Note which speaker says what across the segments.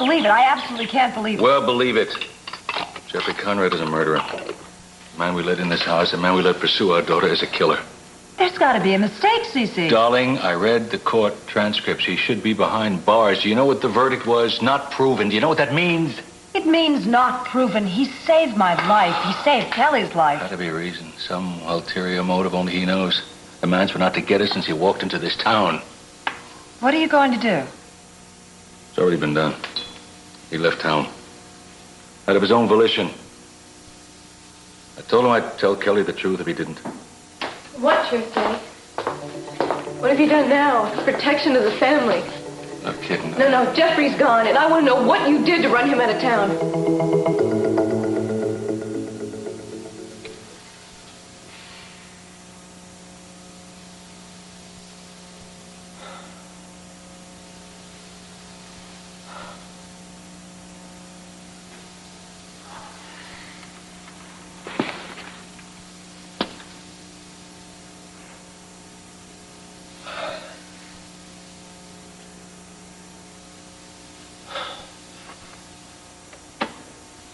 Speaker 1: believe it. I absolutely can't believe it.
Speaker 2: Well, believe it. Jeffrey Conrad is a murderer. The man we let in this house, the man we let pursue our daughter is a killer.
Speaker 1: There's got to be a mistake, Cece.
Speaker 2: Darling, I read the court transcripts. He should be behind bars. Do you know what the verdict was? Not proven. Do you know what that means?
Speaker 1: It means not proven. He saved my life. He saved Kelly's life.
Speaker 2: Got to be a reason. Some ulterior motive only he knows. The man's been out to get us since he walked into this town.
Speaker 1: What are you going to do?
Speaker 2: It's already been done. He left town. Out of his own volition. I told him I'd tell Kelly the truth if he didn't.
Speaker 3: What truth, Kelly? What have you done now? Protection of the family.
Speaker 2: No kidding.
Speaker 3: No, Jeffrey's gone, and I want to know what you did to run him out of town.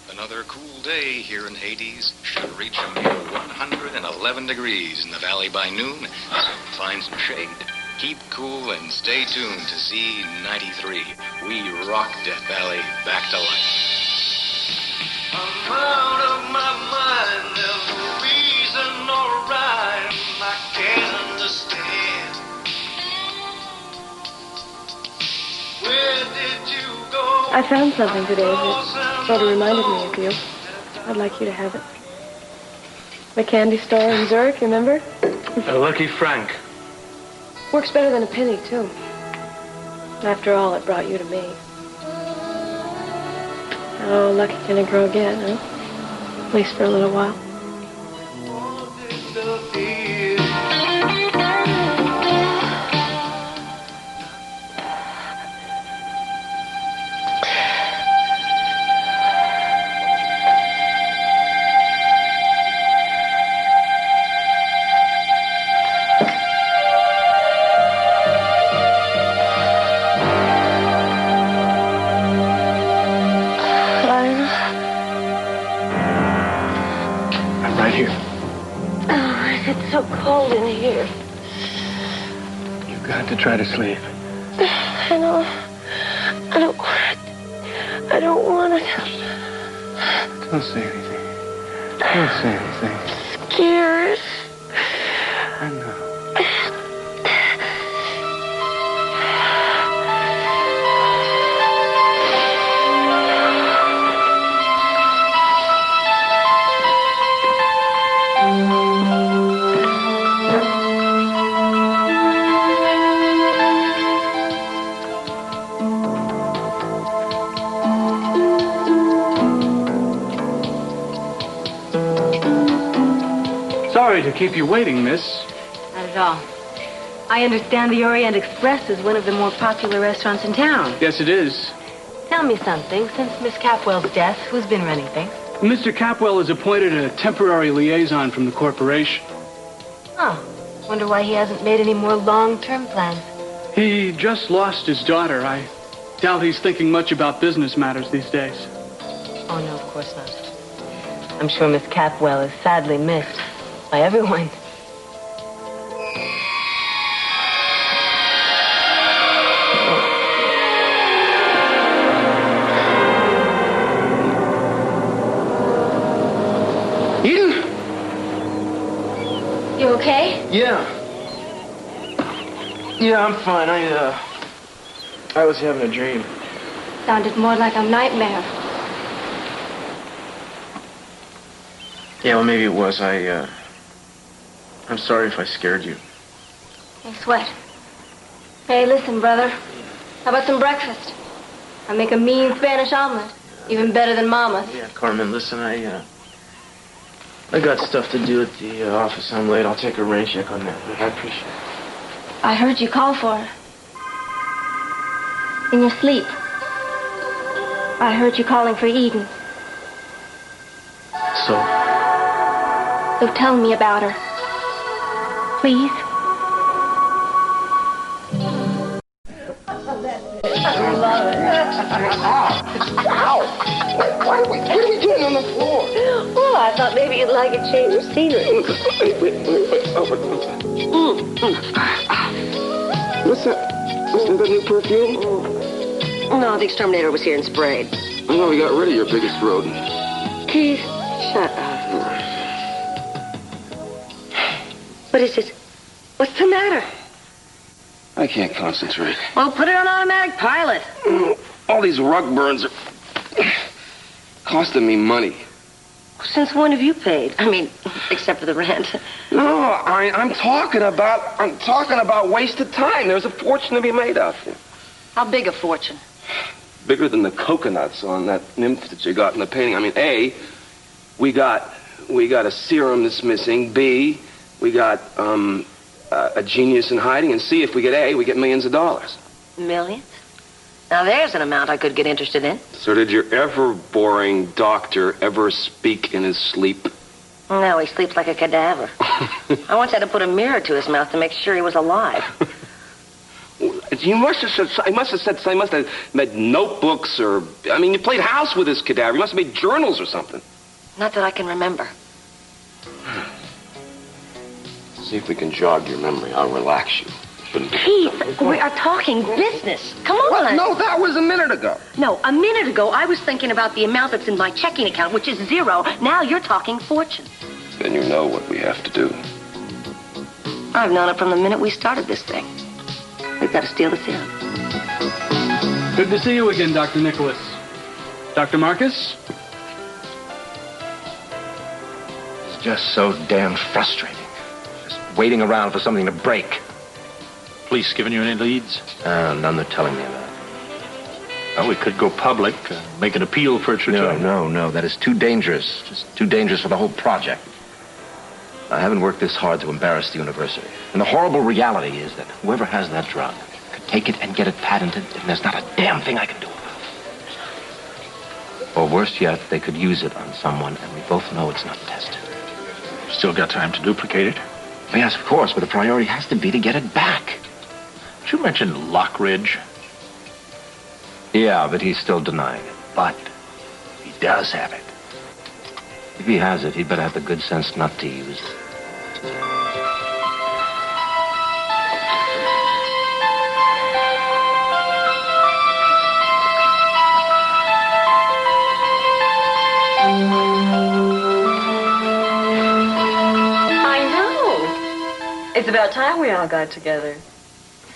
Speaker 4: Another cool day here in Hades should reach a mere 111 degrees in the valley by noon, so find some shade. Keep cool and stay tuned to Z93. We rock Death Valley back to life. I'm out of my mind, there's no reason or rhyme I can't understand. Where did you go?
Speaker 3: I found something today that sort of reminded me of you. I'd like you to have it. The candy store in Zurich, remember?
Speaker 5: A lucky franc.
Speaker 3: Works better than a penny, too. After all, it brought you to me. Oh, lucky can it grow again, huh? At least for a little while. Cold in here.
Speaker 5: You've got to try to sleep.
Speaker 3: I know. I don't want it.
Speaker 5: Don't say anything. Don't say anything.
Speaker 3: Scared.
Speaker 5: I know. Sorry to keep you waiting, miss.
Speaker 6: Not at all. I understand the Orient Express is one of the more popular restaurants in town.
Speaker 5: Yes, it is.
Speaker 6: Tell me something. Since Miss Capwell's death, who's been running things?
Speaker 5: Mr. Capwell has appointed a temporary liaison from the corporation.
Speaker 6: Oh, wonder why he hasn't made any more long-term plans.
Speaker 5: He just lost his daughter. I doubt he's thinking much about business matters these days.
Speaker 6: Oh, no, of course not. I'm sure Miss Capwell is sadly missed by everyone.
Speaker 5: Eden?
Speaker 3: You okay?
Speaker 5: Yeah, I'm fine. I was having a dream.
Speaker 3: Sounded more like a nightmare.
Speaker 5: Yeah, well, maybe it was. I'm sorry if I scared you.
Speaker 3: Hey, Sweat. Hey, listen, brother. How about some breakfast? I make a mean Spanish omelet. Even better than Mama's.
Speaker 5: Yeah, Carmen, listen, I got stuff to do at the office. I'm late. I'll take a rain check on that. I appreciate it.
Speaker 3: I heard you call for her. In your sleep. I heard you calling for Eden. So tell me about her. Please.
Speaker 5: Ow! What are we doing on the floor?
Speaker 6: Oh, I thought maybe you'd like a change of scenery.
Speaker 5: Wait. What's that? Is that new perfume?
Speaker 6: No, the exterminator was here and sprayed.
Speaker 5: I know we got rid of your biggest rodent.
Speaker 6: Keith, shut up. What is it? What's the matter?
Speaker 5: I can't concentrate.
Speaker 6: Well, put it on automatic pilot.
Speaker 5: All these rug burns are costing me money.
Speaker 6: Since when have you paid? I mean, except for the rent.
Speaker 5: No, I'm talking about wasted time. There's a fortune to be made out there.
Speaker 6: How big a fortune?
Speaker 5: Bigger than the coconuts on that nymph that you got in the painting. I mean, A, we got a serum that's missing. B, we got a genius in hiding. And C, if we get A, we get millions of dollars.
Speaker 6: Millions? Now there's an amount I could get interested in.
Speaker 5: So did your ever-boring doctor ever speak in his sleep?
Speaker 6: No, he sleeps like a cadaver. I once had to put a mirror to his mouth to make sure he was alive.
Speaker 5: He must have made notebooks or... I mean, you played house with this cadaver. You must have made journals or something.
Speaker 6: Not that I can remember.
Speaker 5: See if we can jog your memory. I'll relax you.
Speaker 6: Keith, we are talking business. Come on.
Speaker 5: Well, no, that was a minute ago.
Speaker 6: No, a minute ago, I was thinking about the amount that's in my checking account, which is zero. Now you're talking fortune.
Speaker 5: Then you know what we have to do.
Speaker 6: I've known it from the minute we started this thing. We've got to steal the serum.
Speaker 7: Good to see you again, Dr. Nicholas. Dr. Marcus?
Speaker 2: It's just so damn frustrating. Just waiting around for something to break.
Speaker 8: Police giving you any leads?
Speaker 2: None they're telling me about.
Speaker 8: Well, we could go public, make an appeal for its return.
Speaker 2: No. That is too dangerous. Just too dangerous for the whole project. I haven't worked this hard to embarrass the university. And the horrible reality is that whoever has that drug could take it and get it patented, and there's not a damn thing I can do about it. Or worse yet, they could use it on someone, and we both know it's not tested.
Speaker 8: Still got time to duplicate it?
Speaker 2: Yes, of course, but the priority has to be to get it back.
Speaker 8: Did you mention Lockridge?
Speaker 2: Yeah, but he's still denying it.
Speaker 8: But he does have it.
Speaker 2: If he has it, he'd better have the good sense not to use it.
Speaker 6: I know. It's about time we all got together.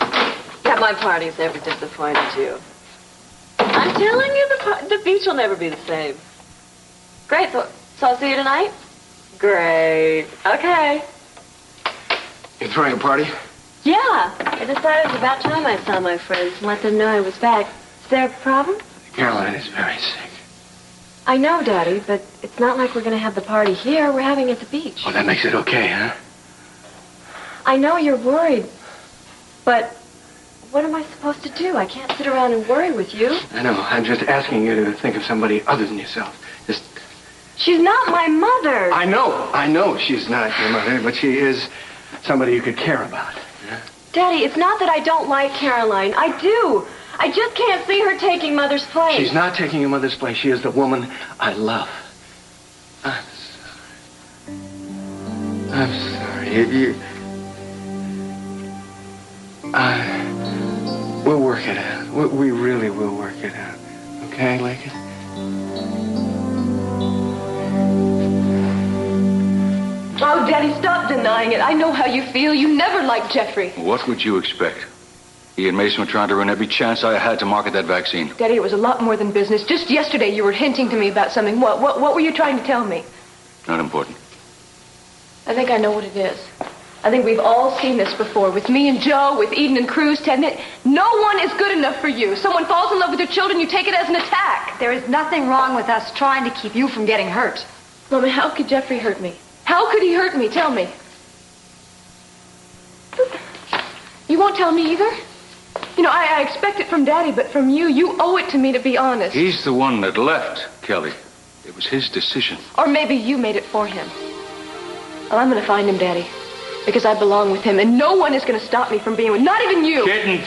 Speaker 6: At my parties never disappointed you. I'm telling you, the beach will never be the same. Great. So I'll see you tonight? Great. Okay.
Speaker 5: You throwing a party?
Speaker 3: Yeah. I decided it was about time I saw my friends and let them know I was back. Is there a problem?
Speaker 5: Kэрolайн is very sick.
Speaker 3: I know, Daddy, but it's not like we're going to have the party here. We're having it at the beach.
Speaker 5: Oh, that makes it okay, huh?
Speaker 3: I know you're worried, but what am I supposed to do? I can't sit around and worry with you.
Speaker 5: I know. I'm just asking you to think of somebody other than yourself. Just...
Speaker 3: She's not my mother.
Speaker 5: I know she's not your mother, but she is somebody you could care about. Yeah?
Speaker 3: Daddy, it's not that I don't like Kэрolайн. I do. I just can't see her taking Mother's place.
Speaker 5: She's not taking your mother's place. She is the woman I love. I'm sorry. We'll work it out. We really will work it out. Okay, Lincoln?
Speaker 3: Oh, Daddy, stop denying it. I know how you feel. You never liked Jeffrey.
Speaker 2: What would you expect? He and Mason were trying to ruin every chance I had to market that vaccine.
Speaker 3: Daddy, it was a lot more than business. Just yesterday you were hinting to me about something. What were you trying to tell me?
Speaker 2: Not important.
Speaker 3: I think I know what it is. I think we've all seen this before. With me and Joe, with Eden and Cruz, Ted. No one is good enough for you. Someone falls in love with your children, you take it as an attack.
Speaker 1: There is nothing wrong with us trying to keep you from getting hurt.
Speaker 3: Mama, how could Jeffrey hurt me? How could he hurt me? Tell me. You won't tell me either? You know, I expect it from Daddy, but from you, you owe it to me to be honest.
Speaker 2: He's the one that left, Kelly. It was his decision.
Speaker 3: Or maybe you made it for him. Well, I'm going to find him, Daddy. Because I belong with him, and no one is going to stop me from being with... Not even you!
Speaker 2: Kitten!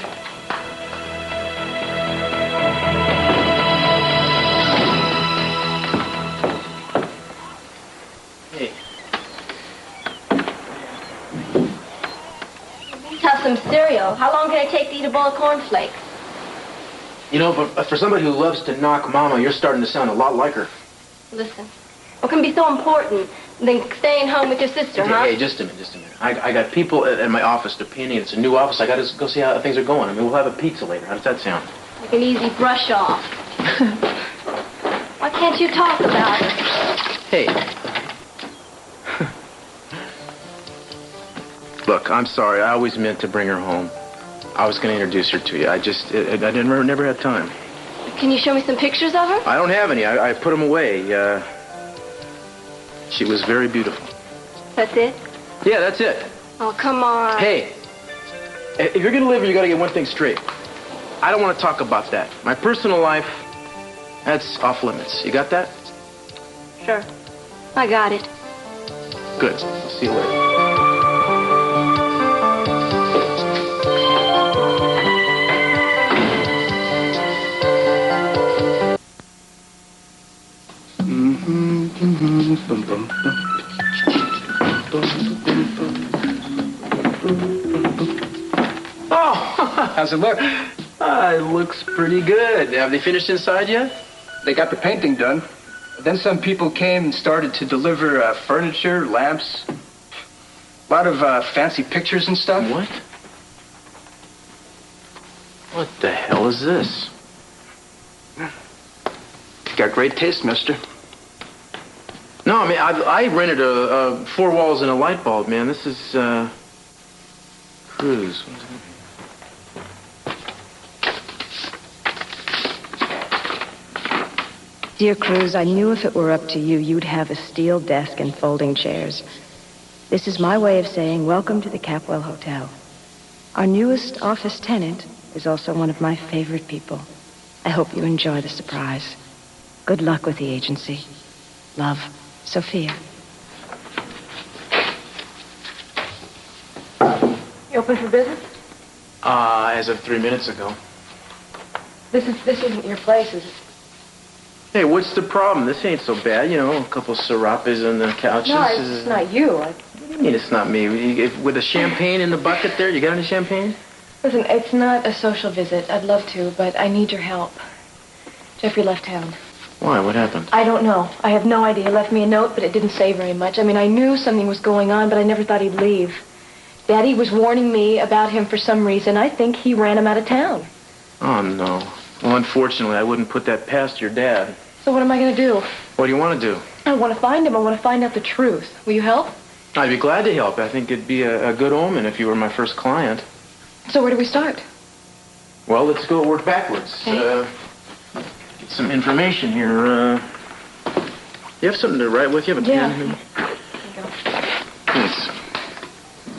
Speaker 3: some cereal. How long can it take to eat a bowl of cornflakes?
Speaker 9: You know, but for somebody who loves to knock Mama, you're starting to sound a lot like her.
Speaker 3: Listen, what can be so important than staying home with your sister, huh?
Speaker 9: Hey, just a minute. I got people at my office depending. It's a new office. I got to go see how things are going. I mean, we'll have a pizza later. How does that sound?
Speaker 3: Like an easy brush off. Why can't you talk about it?
Speaker 9: Hey. Look, I'm sorry. I always meant to bring her home. I was going to introduce her to you. I never had time.
Speaker 3: Can you show me some pictures of her?
Speaker 9: I don't have any. I put them away. She was very beautiful.
Speaker 3: That's it?
Speaker 9: Yeah, that's it.
Speaker 3: Oh, come on.
Speaker 9: Hey, if you're going to live here, you got to get one thing straight. I don't want to talk about that. My personal life, that's off limits. You got that?
Speaker 3: Sure. I got it.
Speaker 9: Good. See you later. Oh, how's it look? It looks pretty good. Have they finished inside yet?
Speaker 10: They got the painting done. Then some people came and started to deliver furniture, lamps, a lot of fancy pictures and stuff.
Speaker 9: What? What the hell is this?
Speaker 10: You got great taste, mister.
Speaker 9: No, I mean, I rented a 4 walls and a light bulb, man. This is, Cruz.
Speaker 11: Dear Cruz, I knew if it were up to you, you'd have a steel desk and folding chairs. This is my way of saying welcome to the Capwell Hotel. Our newest office tenant is also one of my favorite people. I hope you enjoy the surprise. Good luck with the agency. Love, Sophia.
Speaker 3: You open for business?
Speaker 9: As of 3 minutes ago.
Speaker 3: This isn't your place, is it?
Speaker 9: Hey, what's the problem? This ain't so bad. You know, a couple serapes on the couches.
Speaker 3: No, it's not you.
Speaker 9: What do you mean it's not me? With a champagne in the bucket there? You got any champagne?
Speaker 3: Listen, it's not a social visit. I'd love to, but I need your help. Jeffrey left town.
Speaker 9: Why? What happened?
Speaker 3: I don't know. I have no idea. He left me a note, but it didn't say very much. I mean, I knew something was going on, but I never thought he'd leave. Daddy was warning me about him for some reason. I think he ran him out of town.
Speaker 9: Oh, no. Well, unfortunately, I wouldn't put that past your dad.
Speaker 3: So what am I going to do?
Speaker 9: What do you want to do?
Speaker 3: I want to find him. I want to find out the truth. Will you help?
Speaker 9: I'd be glad to help. I think it'd be a good omen if you were my first client.
Speaker 3: So where do we start?
Speaker 9: Well, let's go work backwards.
Speaker 3: Okay.
Speaker 9: Get some information here. You have something to write with? You have a pen?
Speaker 3: Yeah. Here you go.
Speaker 9: Thanks.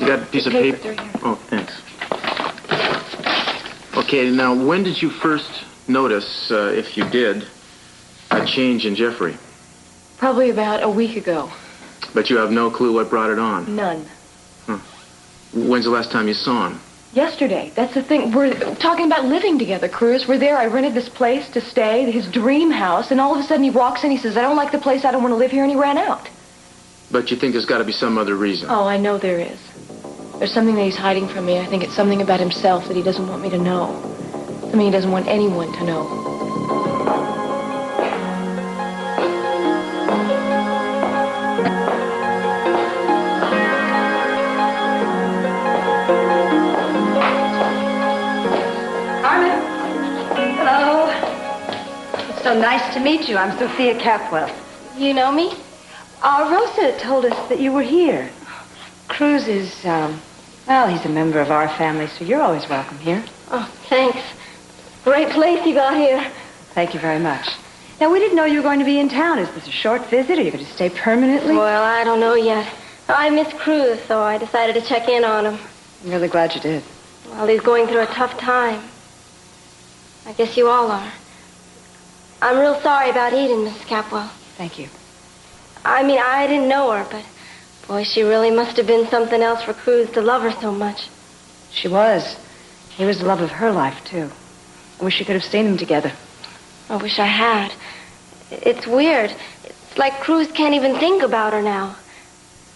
Speaker 9: You got a piece of paper?
Speaker 3: Here.
Speaker 9: Oh, thanks. Okay, now, when did you first notice, if you did, a change in Jeffrey?
Speaker 3: Probably about a week ago.
Speaker 9: But you have no clue what brought it on?
Speaker 3: None.
Speaker 9: Huh. When's the last time you saw him?
Speaker 3: Yesterday. That's the thing. We're talking about living together, Cruz. We're there. I rented this place to stay, his dream house, and all of a sudden he walks in, he says, I don't like the place, I don't want to live here, and he ran out.
Speaker 9: But you think there's got to be some other reason?
Speaker 3: Oh, I know there is. There's something that he's hiding from me. I think it's something about himself that he doesn't want me to know. Something he doesn't want anyone to know.
Speaker 11: So nice to meet you. I'm Sophia Capwell.
Speaker 3: You know me?
Speaker 11: Rosa told us that you were here. Cruz is, well, he's a member of our family, so you're always welcome here.
Speaker 3: Oh, thanks. Great place you got here.
Speaker 11: Thank you very much. Now, we didn't know you were going to be in town. Is this a short visit, or are you going to stay permanently?
Speaker 3: Well, I don't know yet. I miss Cruz, so I decided to check in on him.
Speaker 11: I'm really glad you did.
Speaker 3: Well, he's going through a tough time. I guess you all are. I'm real sorry about Eden, Mrs. Capwell.
Speaker 11: Thank you.
Speaker 3: I mean, I didn't know her, but boy, she really must have been something else for Cruz to love her so much.
Speaker 11: She was. He was the love of her life, too. I wish you could have seen them together.
Speaker 3: I wish I had. It's weird. It's like Cruz can't even think about her now.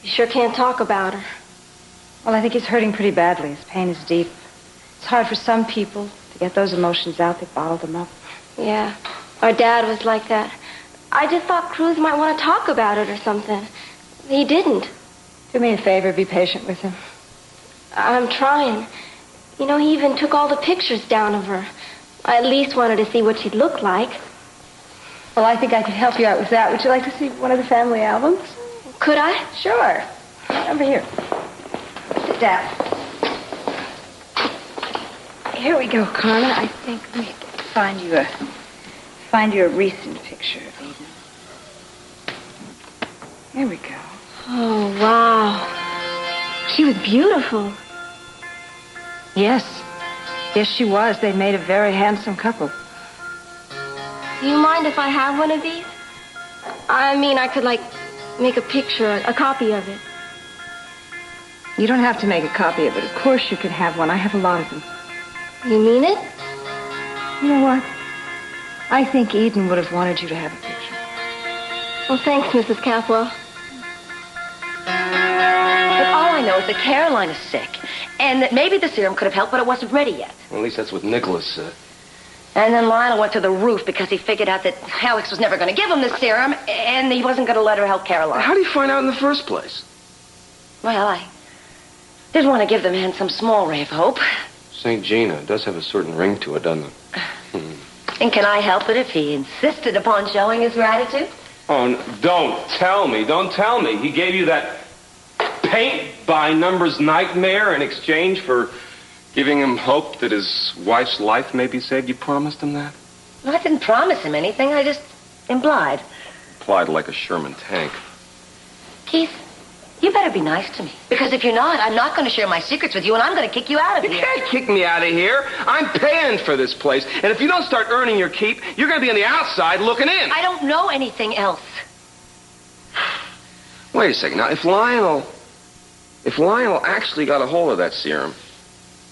Speaker 3: He sure can't talk about her.
Speaker 11: Well, I think he's hurting pretty badly. His pain is deep. It's hard for some people to get those emotions out. They bottle them up.
Speaker 3: Yeah, our dad was like that. I just thought Cruz might want to talk about it or something. He didn't.
Speaker 11: Do me a favor, be patient with him.
Speaker 3: I'm trying. You know, he even took all the pictures down of her. I at least wanted to see what she'd look like.
Speaker 11: Well, I think I could help you out with that. Would you like to see one of the family albums?
Speaker 3: Could I?
Speaker 11: Sure. Over here. Sit down. Here we go, Carmen. I think let me find you a recent picture of Eden. Here we go.
Speaker 3: Oh, wow. She was beautiful.
Speaker 11: Yes. Yes, she was. They made a very handsome couple.
Speaker 3: Do you mind if I have one of these? I mean, I could, like, make a picture, a copy of it.
Speaker 11: You don't have to make a copy of it. Of course you can have one. I have a lot of them.
Speaker 3: You mean it?
Speaker 11: You know what? I think Eden would have wanted you to have a picture.
Speaker 3: Well, thanks, Mrs. Capwell.
Speaker 12: But all I know is that Kэрolайн is sick, and that maybe the serum could have helped, but it wasn't ready yet.
Speaker 5: Well, at least that's what Nicholas said.
Speaker 12: And then Lionel went to the roof because he figured out that Alex was never going to give him the serum, and he wasn't going to let her help Kэрolайн.
Speaker 5: How do you find out in the first place?
Speaker 12: Well, I did want to give the man some small ray of hope.
Speaker 5: St. Gina does have a certain ring to it, doesn't it?
Speaker 12: And can I help it if he insisted upon showing his gratitude?
Speaker 5: Oh, don't tell me. Don't tell me. He gave you that paint-by-numbers nightmare in exchange for giving him hope that his wife's life may be saved. You promised him that?
Speaker 12: Well, I didn't promise him anything. I just implied.
Speaker 5: Implied like a Sherman tank.
Speaker 12: Keith, you better be nice to me. Because if you're not, I'm not going to share my secrets with you, and I'm going to kick you out of here.
Speaker 5: You can't kick me out of here. I'm paying for this place. And if you don't start earning your keep, you're going to be on the outside looking in.
Speaker 12: I don't know anything else.
Speaker 5: Wait a second. Now, if Lionel actually got a hold of that serum,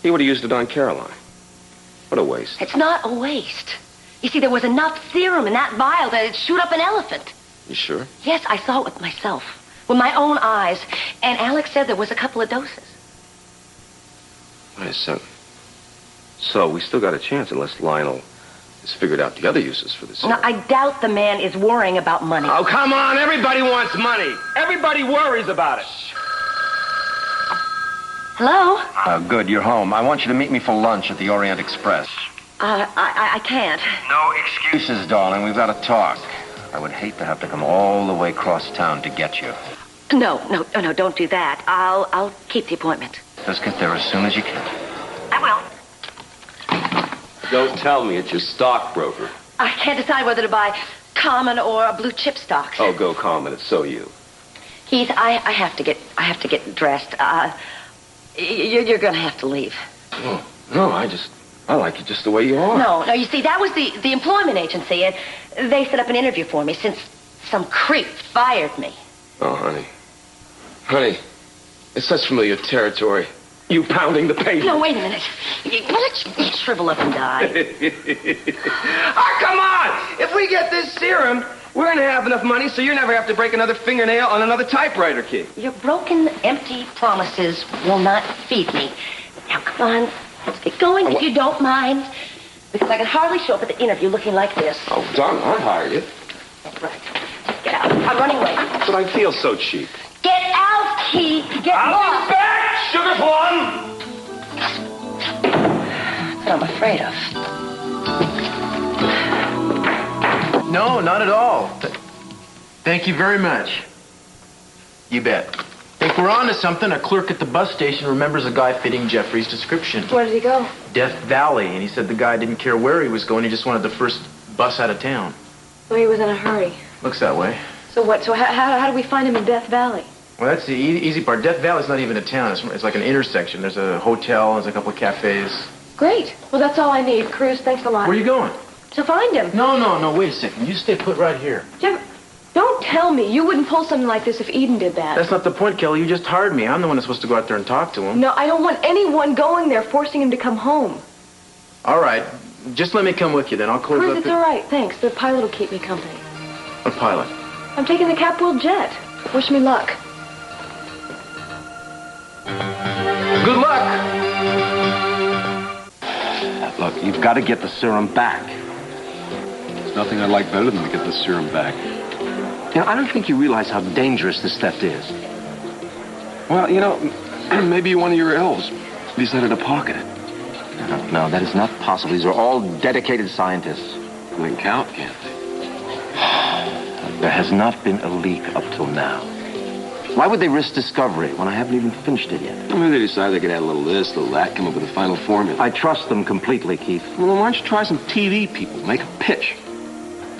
Speaker 5: he would have used it on Kэрolайн. What a waste.
Speaker 12: It's not a waste. You see, there was enough serum in that vial that it'd shoot up an elephant.
Speaker 5: You sure?
Speaker 12: Yes, I saw it with myself. With my own eyes. And Alex said there was a couple of doses.
Speaker 5: Wait a second. So, we still got a chance unless Lionel has figured out the other uses for this.
Speaker 12: Now, I doubt the man is worrying about money.
Speaker 5: Oh, come on. Everybody wants money. Everybody worries about it.
Speaker 12: Hello?
Speaker 2: Good, you're home. I want you to meet me for lunch at the Orient Express.
Speaker 12: I can't.
Speaker 2: No excuses, darling. We've got to talk. I would hate to have to come all the way across town to get you.
Speaker 12: No, don't do that. I'll keep the appointment.
Speaker 2: Just get there as soon as you can.
Speaker 12: I will.
Speaker 5: Don't tell me it's your stockbroker.
Speaker 12: I can't decide whether to buy common or blue chip stocks.
Speaker 5: Oh, go common. It's so you.
Speaker 12: Keith, I have to get dressed. You're going to have to leave.
Speaker 5: Oh, no, I like you just the way you are.
Speaker 12: No, you see, that was the employment agency, and they set up an interview for me since some creep fired me.
Speaker 5: Oh, honey, it's such familiar territory. You pounding the pavement.
Speaker 12: No, wait a minute. Let's shrivel up and die.
Speaker 5: Oh, come on! If we get this serum, we're going to have enough money so you never have to break another fingernail on another typewriter key.
Speaker 12: Your broken, empty promises will not feed me. Now, come on. Let's get going if you don't mind. Because I can hardly show up at the interview looking like this.
Speaker 5: Oh, darn, I hired you.
Speaker 12: Right. Get out. I'm running away.
Speaker 5: But I feel so cheap.
Speaker 12: Get out, Keith. Get
Speaker 5: I'll
Speaker 12: lost.
Speaker 5: be back, sugar plum!
Speaker 12: That's what I'm afraid of.
Speaker 9: No, not at all. Thank you very much. You bet. If we're on to something, a clerk at the bus station remembers a guy fitting Jeffrey's description.
Speaker 3: Where did he go?
Speaker 9: Death Valley, and he said the guy didn't care where he was going, he just wanted the first bus out of town.
Speaker 3: Well, he was in a hurry.
Speaker 9: Looks that way.
Speaker 3: So what? So how do we find him in Death Valley?
Speaker 9: Well, that's the easy part. Death Valley's not even a town. It's like an intersection. There's a hotel, there's a couple of cafes.
Speaker 3: Great. Well, that's all I need. Cruz, thanks a lot.
Speaker 9: Where are you going?
Speaker 3: To find him.
Speaker 9: No, wait a second. You stay put right here.
Speaker 3: Jeff, don't tell me. You wouldn't pull something like this if Eden did that.
Speaker 9: That's not the point, Kelly. You just hired me. I'm the one that's supposed to go out there and talk to him.
Speaker 3: No, I don't want anyone going there forcing him to come home.
Speaker 9: All right. Just let me come with you, then. I'll close
Speaker 3: Cruz,
Speaker 9: up.
Speaker 3: it's all right. Thanks. The pilot will keep me company.
Speaker 9: What pilot?
Speaker 3: I'm taking the Capwell jet. Wish me luck.
Speaker 9: Good luck.
Speaker 2: Look, you've got to get the serum back.
Speaker 13: There's nothing I'd like better than to get the serum back.
Speaker 2: You know, I don't think you realize how dangerous this theft is.
Speaker 13: Well, you know, maybe one of your elves decided to pocket it.
Speaker 2: No, that is not possible. These are all dedicated scientists.
Speaker 13: They can count, can't they?
Speaker 2: There has not been a leak up till now. Why would they risk discovery when I haven't even finished it yet?
Speaker 13: Maybe they decided they could add a little this, a little that, come up with a final formula.
Speaker 2: I trust them completely, Keith.
Speaker 13: Well, then why don't you try some TV people? Make a pitch.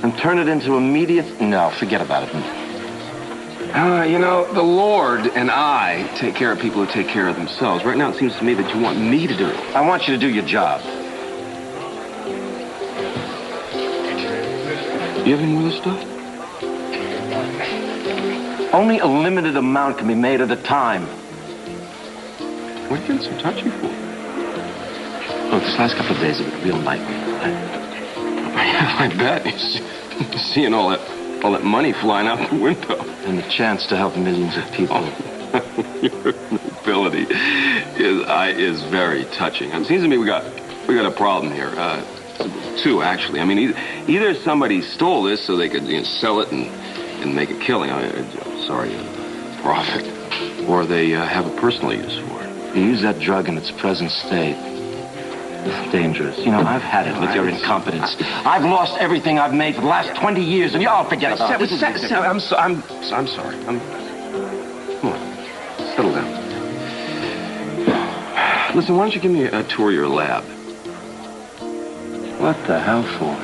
Speaker 2: And turn it into immediate... No, forget about it.
Speaker 13: You know, the Lord and I take care of people who take care of themselves. Right now, it seems to me that you want me to do it.
Speaker 2: I want you to do your job.
Speaker 13: You have any more of this stuff?
Speaker 2: Only a limited amount can be made at a time.
Speaker 13: What are you getting so touchy for?
Speaker 2: Look, this last couple of days have been a real nightmare.
Speaker 13: I bet. You're seeing all that money flying out the window.
Speaker 2: And the chance to help millions of people.
Speaker 13: Your ability is very touching. It seems to me we got a problem here. Two, actually. I mean, either somebody stole this so they could sell it and make a killing. Profit. Or they have a personal use for it.
Speaker 2: You use that drug in its present state. It's dangerous. You know, I've had it with your incompetence. I've lost everything I've made for the last 20 years, and y'all forget about it.
Speaker 13: I'm sorry. Come on. Settle down. Listen, why don't you give me a tour of your lab?
Speaker 2: What the hell for?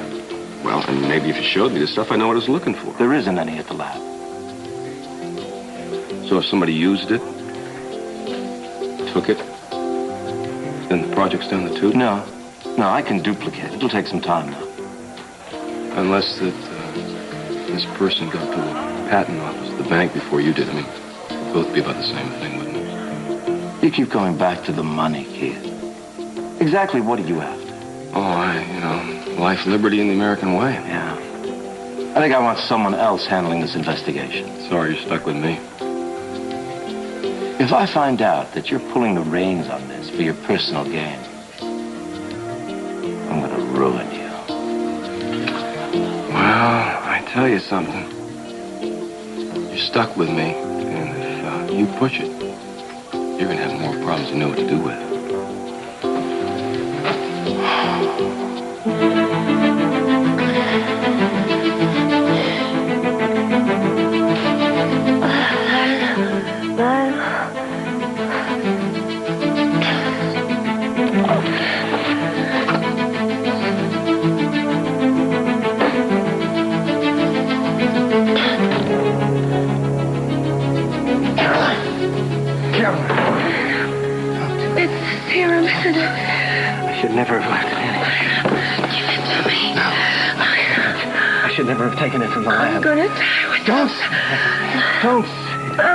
Speaker 13: Well, and maybe if you showed me the stuff, I know what I was looking for.
Speaker 2: There isn't any at the lab.
Speaker 13: So if somebody used it, took it, then the project's down the tube?
Speaker 2: No, I can duplicate it. It'll take some time, though.
Speaker 13: Unless that this person got to the patent office, the bank, before you did. I mean, it'd both be about the same thing, wouldn't it?
Speaker 2: You keep going back to the money, Keith. Exactly what are you after?
Speaker 13: Oh, life, liberty, and the American way.
Speaker 2: Yeah. I think I want someone else handling this investigation.
Speaker 13: Sorry, you're stuck with me.
Speaker 2: If I find out that you're pulling the reins on this for your personal gain, I'm going to ruin you.
Speaker 13: Well, I tell you something. You're stuck with me, and if you push it, you're going to have more problems to know what to do with.
Speaker 3: It's the serum, isn't it?
Speaker 2: I should never have left it in.
Speaker 3: Give it to me.
Speaker 2: No. I should never have taken it from the lab.
Speaker 3: I'm gonna die with
Speaker 2: Don't.
Speaker 3: this.
Speaker 2: Don't.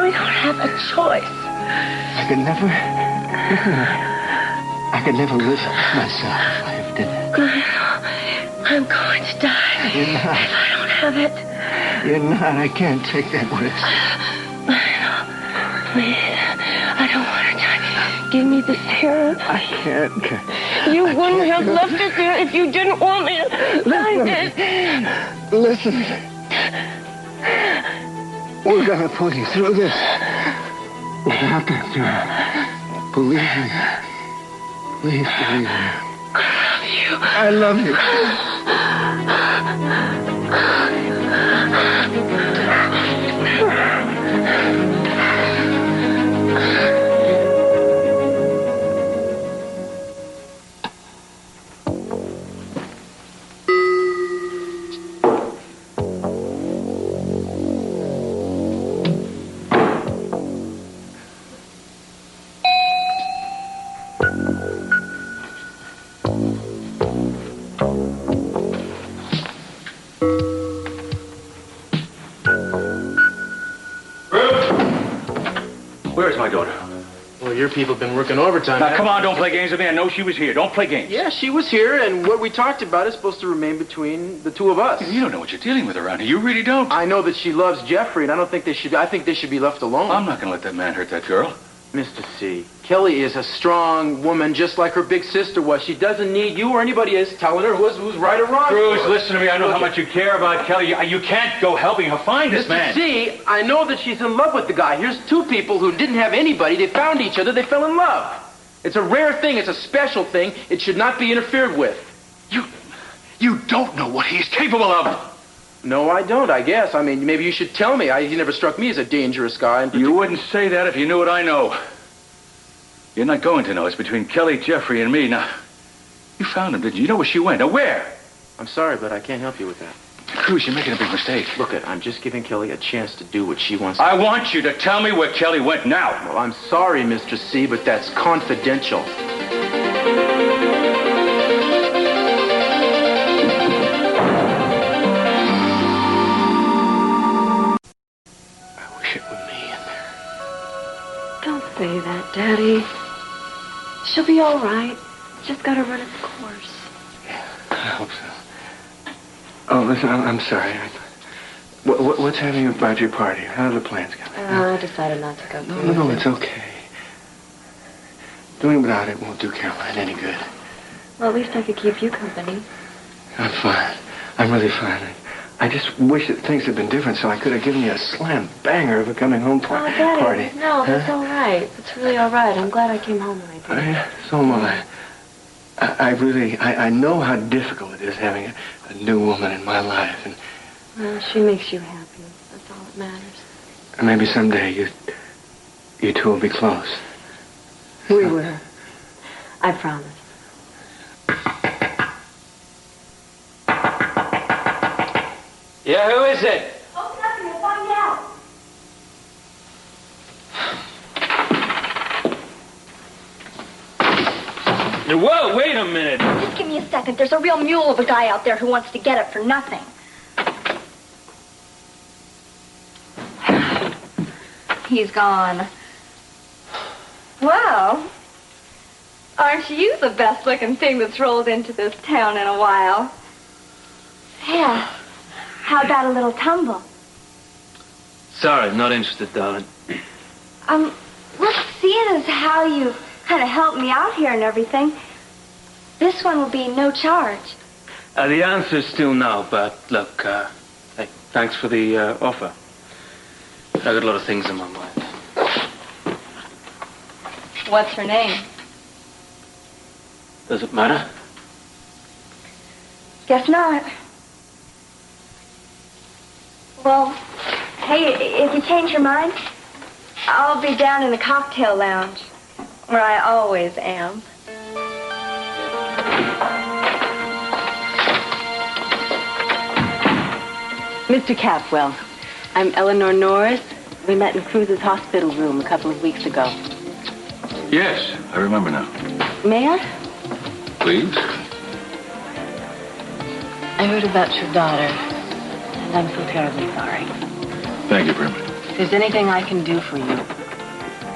Speaker 3: We don't have a choice.
Speaker 2: I could never... I could never live myself if I ever did that.
Speaker 3: I'm going to die
Speaker 2: You're not.
Speaker 3: if I don't have it.
Speaker 2: You're not. I can't take that risk.
Speaker 3: Please, I don't want to die. Give me the serum.
Speaker 2: I can't.
Speaker 3: You wouldn't have left it there if you didn't want me to find it.
Speaker 2: Listen. We're going to pull you through this. Without that serum. Believe me. Please believe me. I love you.
Speaker 8: Where's my daughter?
Speaker 9: Well, your people have been working overtime.
Speaker 8: Now, come on, don't play games with me. I know she was here. Don't play games.
Speaker 9: Yeah, she was here, and what we talked about is supposed to remain between the two of us.
Speaker 8: You don't know what you're dealing with around here. You really don't.
Speaker 9: I know that she loves Jeffrey, and I think they should be left alone.
Speaker 8: I'm not going to let that man hurt that girl.
Speaker 9: Mr. C, Kelly is a strong woman just like her big sister was. She doesn't need you or anybody else telling her who's right or wrong.
Speaker 8: Cruz, listen to me. I know how much you care about Kelly. You can't go helping her find this man.
Speaker 9: Mr. C, I know that she's in love with the guy. Here's two people who didn't have anybody. They found each other. They fell in love. It's a rare thing. It's a special thing. It should not be interfered with.
Speaker 8: You don't know what he's capable of.
Speaker 9: No, I don't, I guess. I mean, maybe you should tell me. He never struck me as a dangerous guy.
Speaker 8: You wouldn't say that if you knew what I know. You're not going to know. It's between Kelly, Jeffrey, and me. Now, you found him, didn't you? You know where she went. Now, where?
Speaker 9: I'm sorry, but I can't help you with that.
Speaker 8: Cruz, you're making a big mistake.
Speaker 9: Look, I'm just giving Kelly a chance to do what she wants.
Speaker 8: I want you to tell me where Kelly went now.
Speaker 9: Well, I'm sorry, Mr. C, but that's confidential.
Speaker 6: Don't say that, Daddy. She'll be all right. Just gotta run its course.
Speaker 5: I hope so. Oh, listen, I'm sorry. What's happening about your party? How are the plans going?
Speaker 6: I decided not to go to it.
Speaker 5: No, it's okay. Doing without it won't do Caroline any good.
Speaker 6: Well, at least I could keep you company.
Speaker 5: I'm fine. I'm really fine. I just wish that things had been different so I could have given you a slam banger of a coming home party.
Speaker 6: Daddy, no, that's all right. It's really all right. I'm glad I came home when I did.
Speaker 5: So am I. I know how difficult it is having a new woman in my life. And
Speaker 6: well, she makes you happy. That's all that matters.
Speaker 5: maybe someday you two will be close.
Speaker 6: We will. I promise.
Speaker 9: Yeah, who is it?
Speaker 12: Open up and you'll find out.
Speaker 8: Whoa, wait a minute.
Speaker 12: Just give me a second. There's a real mule of a guy out there who wants to get it for nothing. He's gone. Well, aren't you the best-looking thing that's rolled into this town in a while? Yeah. How about a little tumble?
Speaker 5: Sorry, not interested, darling.
Speaker 12: Let's see it as how you kind of helped me out here and everything. This one will be no charge.
Speaker 5: The answer's still no, but look, hey, thanks for the offer. I got a lot of things in my mind.
Speaker 12: What's her name?
Speaker 5: Does it matter?
Speaker 12: Guess not. Well, hey, if you change your mind, I'll be down in the cocktail lounge, where I always am.
Speaker 6: Mr. Capwell, I'm Eleanor Norris. We met in Cruz's hospital room a couple of weeks ago.
Speaker 8: Yes, I remember now.
Speaker 6: May I?
Speaker 8: Please.
Speaker 6: I heard about your daughter, and I'm so terribly sorry.
Speaker 8: Thank you, Prim.
Speaker 6: If there's anything I can do for you.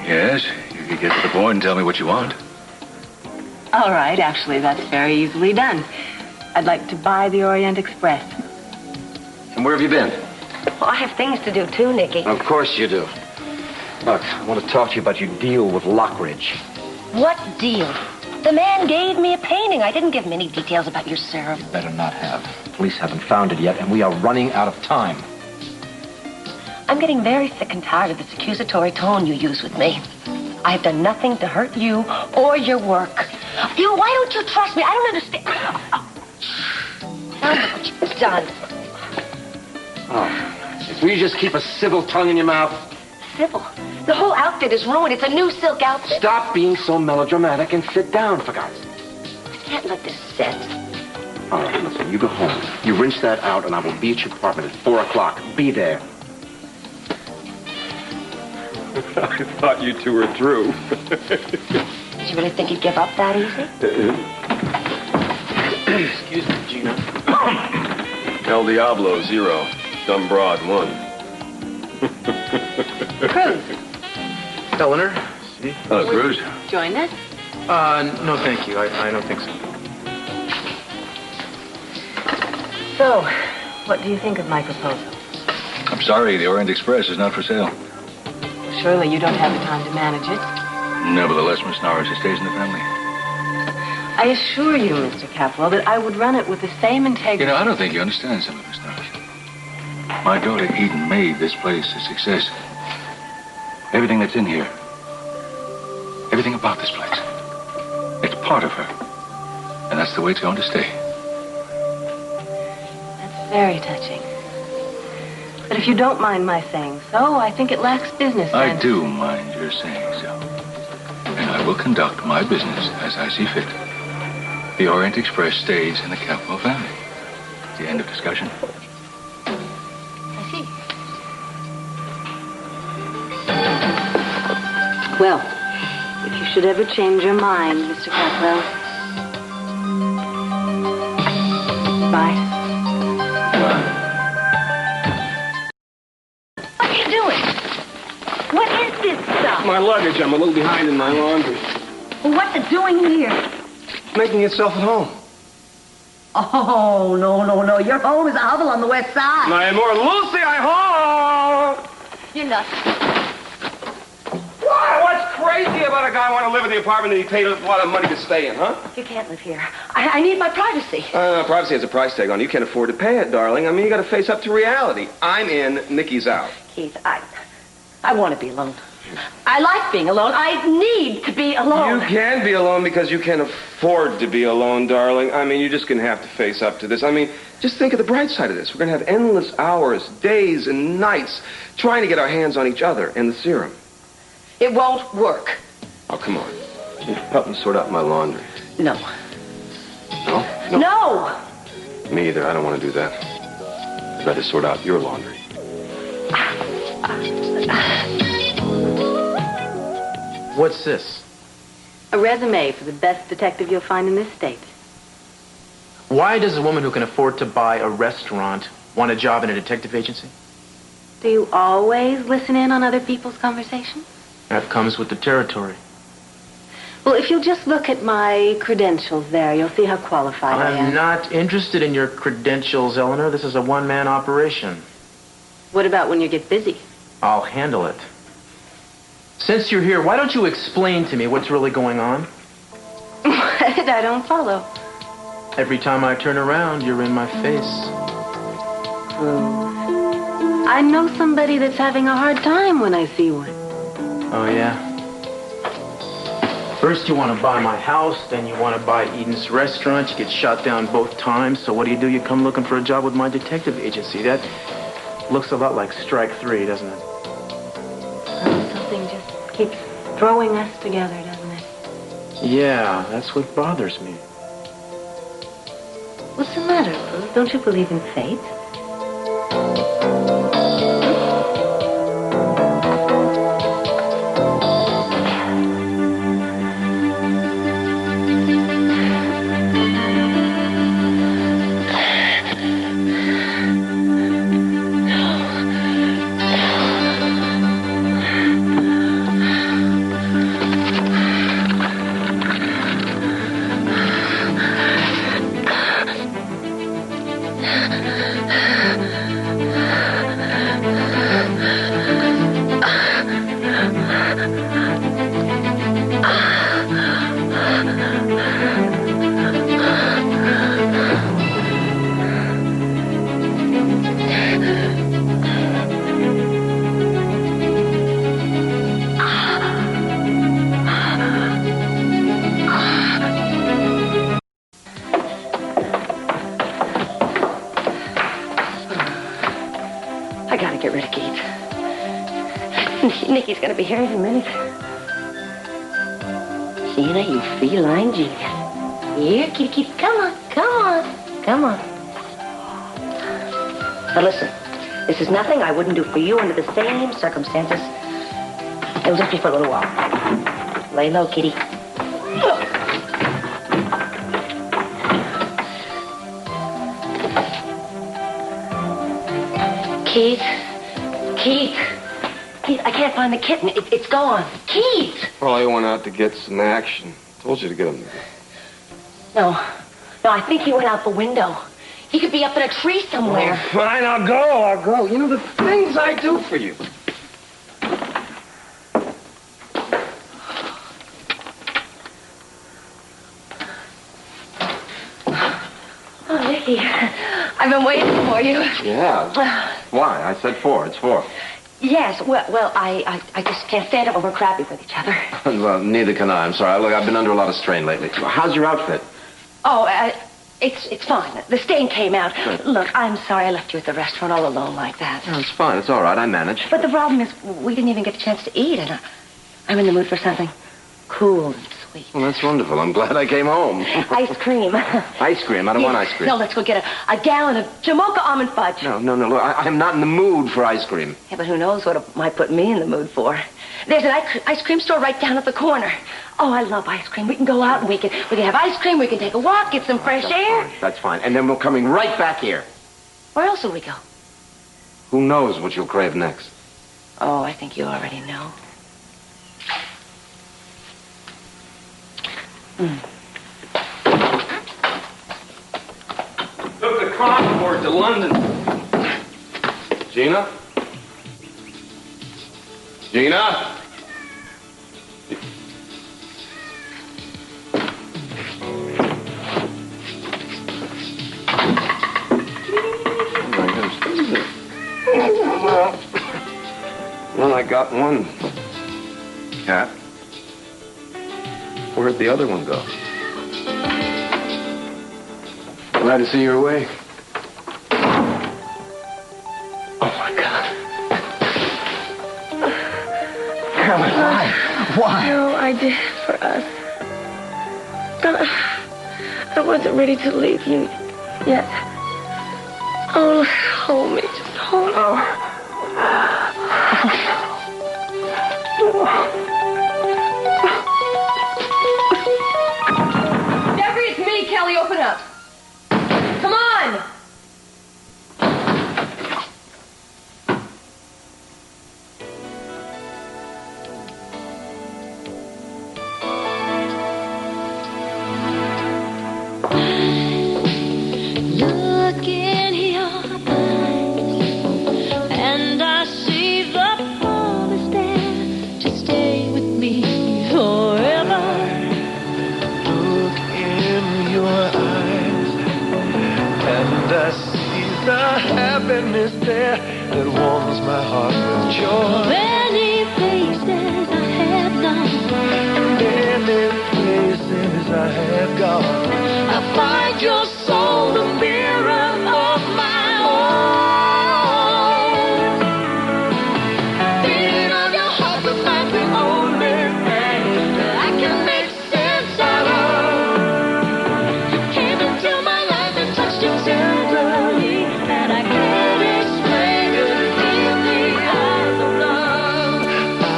Speaker 8: Yes, you can get to the point and tell me what you want.
Speaker 6: All right, actually, that's very easily done. I'd like to buy the Orient Express.
Speaker 2: And where have you been?
Speaker 12: Well, I have things to do, too, Nicky.
Speaker 2: Of course you do. Look, I want to talk to you about your deal with Lockridge.
Speaker 12: What deal? The man gave me a painting. I didn't give him any details about your serum.
Speaker 2: You better not have. Police haven't found it yet, and we are running out of time.
Speaker 12: I'm getting very sick and tired of this accusatory tone you use with me. I have done nothing to hurt you or your work. Why don't you trust me? I don't understand. Now look what you've done.
Speaker 2: Oh, will you just keep a civil tongue in your mouth?
Speaker 12: Civil? The whole outfit is ruined. It's a new silk outfit.
Speaker 2: Stop being so melodramatic and sit down, for God's sake.
Speaker 12: I can't let this sit.
Speaker 2: All right, listen, you go home. You rinse that out, and I will be at your apartment at 4 o'clock. Be there.
Speaker 13: I thought you two were through.
Speaker 12: Did you really think he'd give up that easy?
Speaker 9: Excuse me, Gina.
Speaker 13: El Diablo, 0. Dumb Broad, 1.
Speaker 12: Cruz.
Speaker 9: Eleanor, see?
Speaker 13: Hello, Cruz.
Speaker 6: Join us?
Speaker 9: No, thank you. I don't think so.
Speaker 6: So, what do you think of my proposal?
Speaker 8: I'm sorry, the Orient Express is not for sale.
Speaker 6: Surely you don't have the time to manage it.
Speaker 8: Nevertheless, Miss Norris, it stays in the family.
Speaker 6: I assure you, Mr. Capwell, that I would run it with the same integrity.
Speaker 8: You know, I don't think you understand something, Miss Norris. My daughter Eden made this place a success. Everything that's in here, everything about this place, it's part of her. And that's the way it's going to stay.
Speaker 6: That's very touching. But if you don't mind my saying so, I think it lacks business sense.
Speaker 8: I do mind your saying so. And I will conduct my business as I see fit. The Orient Express stays in the Capwell family. The end of discussion.
Speaker 6: I see. Well, if you should ever change your mind, Mr. Capwell. Bye.
Speaker 12: What are you doing? What is this stuff?
Speaker 5: My luggage. I'm a little behind in my laundry.
Speaker 12: Well, what's it doing here?
Speaker 5: Making itself at home.
Speaker 12: Oh, no. Your home is a hovel on the west side.
Speaker 5: My more Lucy, I home.
Speaker 12: You're nuts.
Speaker 5: What's crazy about a guy wanting to live in the apartment that he paid a lot of money to stay in, huh?
Speaker 12: You can't live here. I need my privacy.
Speaker 5: Privacy has a price tag on it. You can't afford to pay it, darling. I mean, you got to face up to reality. I'm in, Nikki's out.
Speaker 12: Keith, I want to be alone. I like being alone. I need to be alone.
Speaker 5: You can be alone because you can't afford to be alone, darling. I mean, you're just going to have to face up to this. I mean, just think of the bright side of this. We're going to have endless hours, days, and nights trying to get our hands on each other and the serum.
Speaker 12: It won't work.
Speaker 5: Oh, come on. Can you help me sort out my laundry?
Speaker 12: No.
Speaker 5: No?
Speaker 12: No!
Speaker 5: Me either. I don't want to do that. I'd rather sort out your laundry.
Speaker 9: What's this?
Speaker 6: A resume for the best detective you'll find in this state.
Speaker 9: Why does a woman who can afford to buy a restaurant want a job in a detective agency?
Speaker 6: Do you always listen in on other people's conversations?
Speaker 9: That comes with the territory.
Speaker 6: Well, if you'll just look at my credentials there, you'll see how qualified I am.
Speaker 9: I'm not interested in your credentials, Eleanor. This is a one-man operation.
Speaker 6: What about when you get busy?
Speaker 9: I'll handle it. Since you're here, why don't you explain to me what's really going on?
Speaker 6: I don't follow.
Speaker 9: Every time I turn around, you're in my face.
Speaker 6: I know somebody that's having a hard time when I see one.
Speaker 9: Oh, yeah? First you want to buy my house, then you want to buy Eden's restaurant. You get shot down both times, so what do? You come looking for a job with my detective agency. That looks a lot like strike 3, doesn't it?
Speaker 6: Something just keeps throwing us together, doesn't it?
Speaker 9: Yeah, that's what bothers me.
Speaker 6: What's the matter, Cruz? Don't you believe in fate?
Speaker 12: Nikki's gonna be here in a minute. Sheena, you feline genius. Here, kitty, come on. But listen, this is nothing I wouldn't do for you under the same circumstances. It'll just be for a little while. Lay low, kitty. Keith, I can't find the kitten. It's gone. Keith!
Speaker 5: Well, I went out to get some action. Told you to get him.
Speaker 12: No, I think he went out the window. He could be up in a tree somewhere.
Speaker 5: Oh, fine, I'll go. You know, the things I do for you.
Speaker 12: Mickey, I've been waiting for you.
Speaker 2: Yeah. Why? I said 4. It's 4.
Speaker 12: Yes, well, I just can't stand it when we're crappy with each other.
Speaker 2: Well, neither can I. I'm sorry. Look, I've been under a lot of strain lately. How's your outfit?
Speaker 12: Oh, it's fine. The stain came out.
Speaker 2: Good.
Speaker 12: Look, I'm sorry I left you at the restaurant all alone like that.
Speaker 2: No, it's fine. It's all right. I manage.
Speaker 12: But the problem is we didn't even get a chance to eat, and I'm in the mood for something cool and sweet.
Speaker 2: Well, that's wonderful. I'm glad I came home.
Speaker 12: Ice cream.
Speaker 2: Ice cream? I don't want ice cream.
Speaker 12: No, let's go get a gallon of Jamocha almond fudge.
Speaker 2: No. Look, I'm not in the mood for ice cream.
Speaker 12: Yeah, but who knows what it might put me in the mood for. There's an ice cream store right down at the corner. Oh, I love ice cream. We can go out and we can have ice cream. We can take a walk, get some fresh air.
Speaker 2: Fine. That's fine. And then we're coming right back here.
Speaker 12: Where else will we go?
Speaker 2: Who knows what you'll crave next?
Speaker 12: Oh, I think you already know.
Speaker 5: Took the Concord to London.
Speaker 2: Gina? Gina?
Speaker 5: Well, I got one cat. Where'd the other one go?
Speaker 9: Glad to see you're awake.
Speaker 2: Oh, my God. Kэрolайн, why?
Speaker 3: No, I did it for us. But I wasn't ready to leave you yet. Oh, hold me. Just hold me. Jeffrey, it's me, Kelly. Open up. Come on.
Speaker 14: Look in your eyes, and I see the promise there to stay with me forever.
Speaker 15: Look in your eyes, and I see the happiness there that warms my heart with joy.
Speaker 14: Many places I have gone,
Speaker 15: Many places I have gone,
Speaker 14: I find your soul the mirror of my own. Beating of your heart is not the only thing I can make sense out of. You came into my life and touched it tenderly, and I can't explain it in the eyes of love.
Speaker 15: I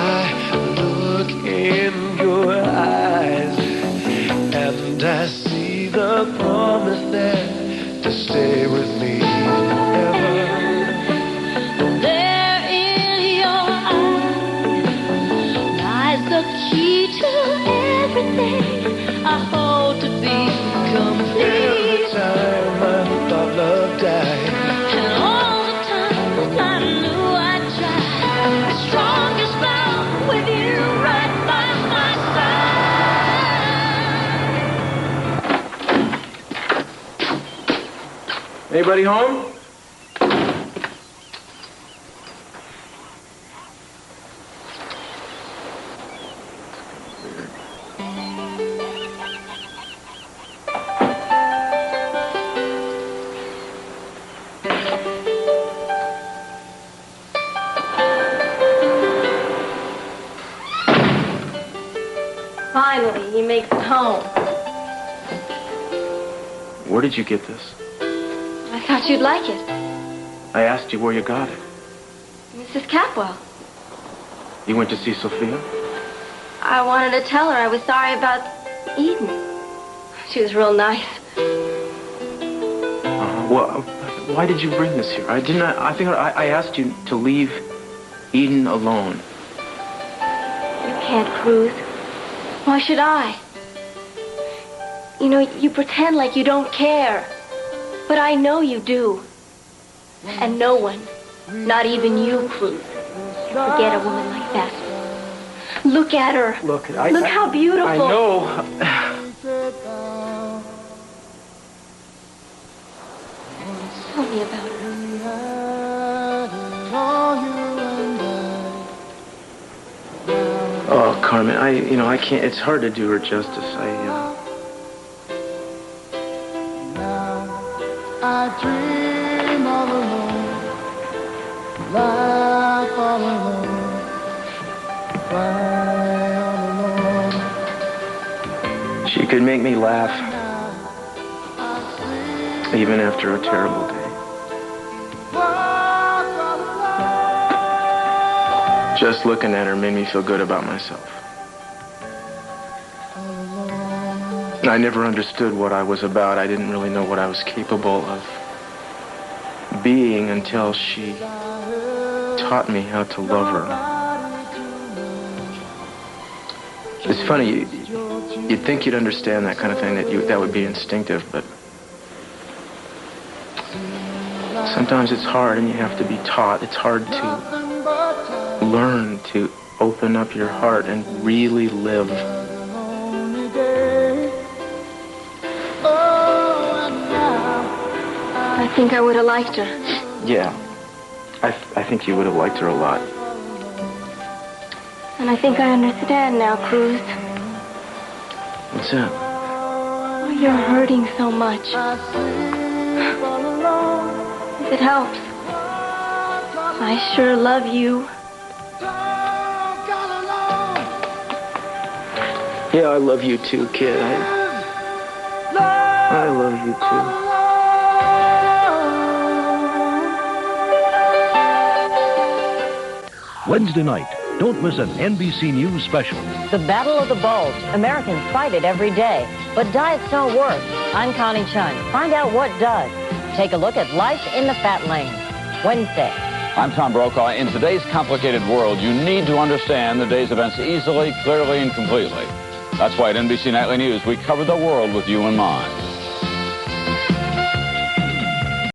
Speaker 15: look in your eyes, and I see the promise there to stay with me forever.
Speaker 14: There in your eyes lies the key to everything I hope to be
Speaker 15: Every
Speaker 14: complete.
Speaker 15: time I thought love died,
Speaker 14: And all the times I knew I'd try, the strongest bound with you right by my side.
Speaker 9: Anybody home?
Speaker 3: Finally, he makes it home.
Speaker 9: Where did you get this?
Speaker 3: I thought you'd like it.
Speaker 9: I asked you where you got it.
Speaker 3: Mrs. Capwell.
Speaker 9: You went to see Sophia?
Speaker 3: I wanted to tell her I was sorry about Eden. She was real nice.
Speaker 9: Well, why did you bring this here? I think I asked you to leave Eden alone.
Speaker 3: You can't, Cruz. Why should I? You know, you pretend like you don't care. But I know you do. And no one, not even you, Cruz, can forget a woman like that. Look at her.
Speaker 9: Look
Speaker 3: how beautiful.
Speaker 9: I know. I can't. It's hard to do her justice.
Speaker 14: I dream all alone, laugh all alone, cry all alone.
Speaker 9: She could make me laugh, even after a terrible day. Just looking at her made me feel good about myself. I never understood what I was about. I didn't really know what I was capable of being until she taught me how to love her. It's funny, you'd think you'd understand that kind of thing, that would be instinctive, but sometimes it's hard and you have to be taught. It's hard to learn to open up your heart and really live.
Speaker 3: I think I would have liked her.
Speaker 9: Yeah, I think you would have liked her a lot.
Speaker 3: And I think I understand now, Cruz.
Speaker 9: What's that?
Speaker 3: Oh, you're hurting so much. If it helps. I sure love you.
Speaker 9: Yeah, I love you too, kid. I love you too.
Speaker 16: Wednesday night, don't miss an NBC News special.
Speaker 17: The Battle of the Bulge. Americans fight it every day. But diets don't work. I'm Connie Chung. Find out what does. Take a look at life in the fat lane. Wednesday.
Speaker 18: I'm Tom Brokaw. In today's complicated world, you need to understand the day's events easily, clearly, and completely. That's why at NBC Nightly News, we cover the world with you in mind.